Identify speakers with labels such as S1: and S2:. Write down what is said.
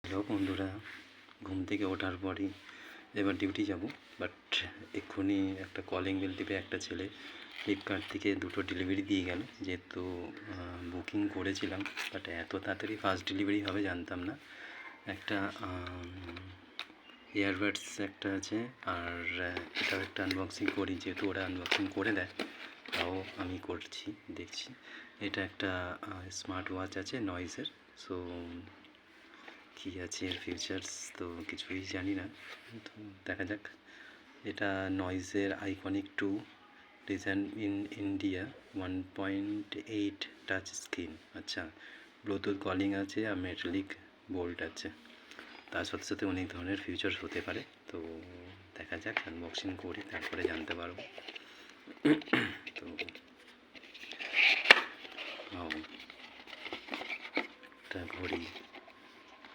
S1: Hello বন্ধুরা, ঘুম থেকে ওঠার পরই এবার ডিউটি যাব। বাট এক্ষুনি একটা কলিং বেল টিপে একটা ছেলে ফ্লিপকার্ট থেকে দুটো ডেলিভারি দিয়ে গেল। যেহেতু বুকিং করেছিলাম, বাট এত তাড়াতাড়ি ফাস্ট ডেলিভারি হবে জানতাম না। একটা ইয়ারবাডস একটা আছে, আর এটাও একটা আনবক্সিং করি, যেহেতু ওরা আনবক্সিং করে দেয় তাও আমি করছি, দেখছি। এটা একটা স্মার্ট ওয়াচ আছে নয়েজের। সো কী আছে এর ফিচার্স তো কিছুই জানি না, তো দেখা যাক। এটা নয়েজের iconic 2 design in India 1.8 touch screen. আচ্ছা, ব্লুটুথ কলিং আছে আর মেটালিক বোল্ট আছে, তার সাথে সাথে অনেক ধরনের ফিচার্স হতে পারে। তো দেখা যাক, আনবক্সিং করি তারপরে জানতে পারবো। তো এটা ঘড়ি।